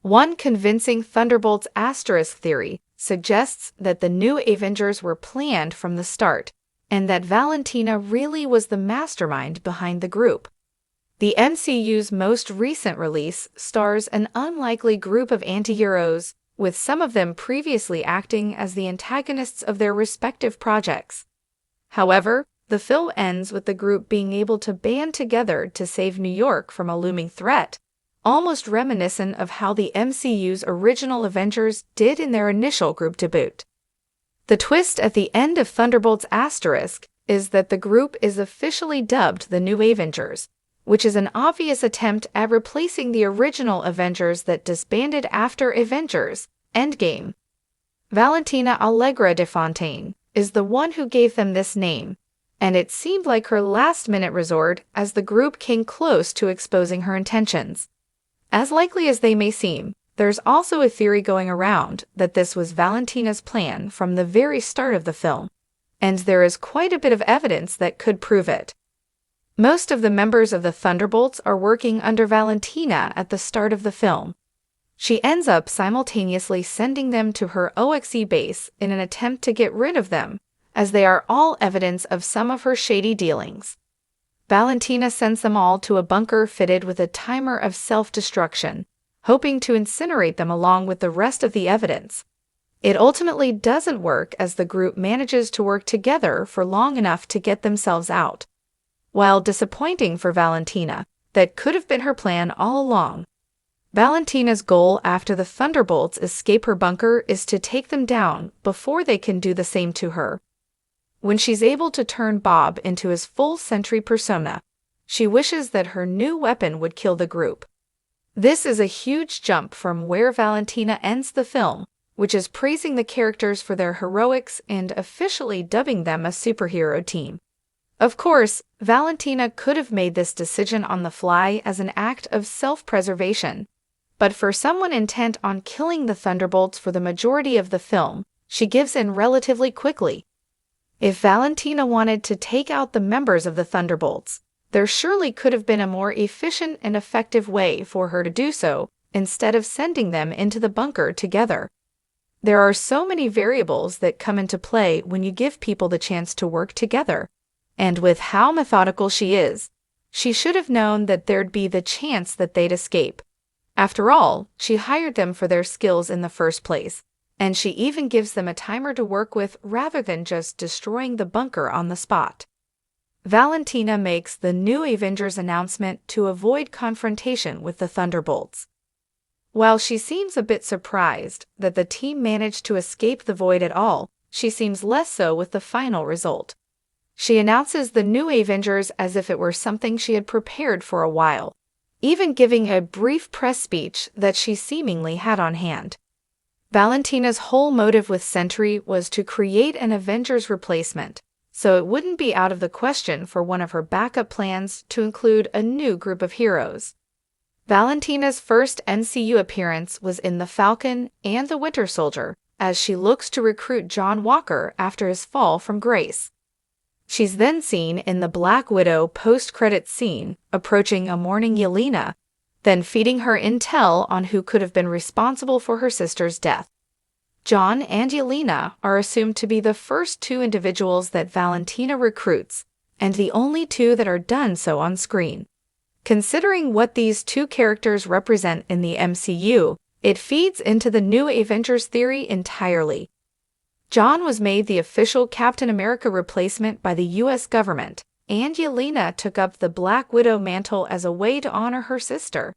One convincing Thunderbolts asterisk theory suggests that the new Avengers were planned from the start, and that Valentina really was the mastermind behind the group. The MCU's most recent release stars an unlikely group of anti-heroes, with some of them previously acting as the antagonists of their respective projects. However, the film ends with the group being able to band together to save New York from a looming threat, almost reminiscent of how the MCU's original Avengers did in their initial group debut. The twist at the end of Thunderbolts asterisk is that the group is officially dubbed the New Avengers, which is an obvious attempt at replacing the original Avengers that disbanded after Avengers Endgame. Valentina Allegra de Fontaine is the one who gave them this name, and it seemed like her last-minute resort as the group came close to exposing her intentions. As likely as they may seem, there's also a theory going around that this was Valentina's plan from the very start of the film, and there is quite a bit of evidence that could prove it. Most of the members of the Thunderbolts are working under Valentina at the start of the film. She ends up simultaneously sending them to her OXE base in an attempt to get rid of them, as they are all evidence of some of her shady dealings. Valentina sends them all to a bunker fitted with a timer of self-destruction, hoping to incinerate them along with the rest of the evidence. It ultimately doesn't work as the group manages to work together for long enough to get themselves out. While disappointing for Valentina, that could have been her plan all along. Valentina's goal after the Thunderbolts escape her bunker is to take them down before they can do the same to her. When she's able to turn Bob into his full Sentry persona, she wishes that her new weapon would kill the group. This is a huge jump from where Valentina ends the film, which is praising the characters for their heroics and officially dubbing them a superhero team. Of course, Valentina could have made this decision on the fly as an act of self-preservation, but for someone intent on killing the Thunderbolts for the majority of the film, she gives in relatively quickly. If Valentina wanted to take out the members of the Thunderbolts, there surely could have been a more efficient and effective way for her to do so, instead of sending them into the bunker together. There are so many variables that come into play when you give people the chance to work together, and with how methodical she is, she should have known that there'd be the chance that they'd escape. After all, she hired them for their skills in the first place, and she even gives them a timer to work with rather than just destroying the bunker on the spot. Valentina makes the New Avengers announcement to avoid confrontation with the Thunderbolts. While she seems a bit surprised that the team managed to escape the void at all, she seems less so with the final result. She announces the New Avengers as if it were something she had prepared for a while, even giving a brief press speech that she seemingly had on hand. Valentina's whole motive with Sentry was to create an Avengers replacement, so it wouldn't be out of the question for one of her backup plans to include a new group of heroes. Valentina's first MCU appearance was in The Falcon and the Winter Soldier, as she looks to recruit John Walker after his fall from grace. She's then seen in the Black Widow post-credits scene approaching a mourning Yelena, then feeding her intel on who could have been responsible for her sister's death. John and Yelena are assumed to be the first two individuals that Valentina recruits, and the only two that are done so on screen. Considering what these two characters represent in the MCU, it feeds into the New Avengers theory entirely. John was made the official Captain America replacement by the US government, and Yelena took up the Black Widow mantle as a way to honor her sister.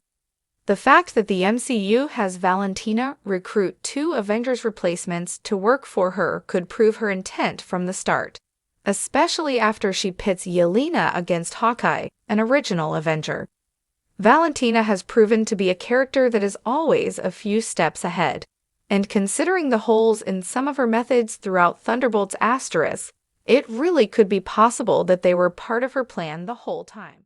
The fact that the MCU has Valentina recruit two Avengers replacements to work for her could prove her intent from the start, especially after she pits Yelena against Hawkeye, an original Avenger. Valentina has proven to be a character that is always a few steps ahead, and considering the holes in some of her methods throughout Thunderbolts asterisk, it really could be possible that they were part of her plan the whole time.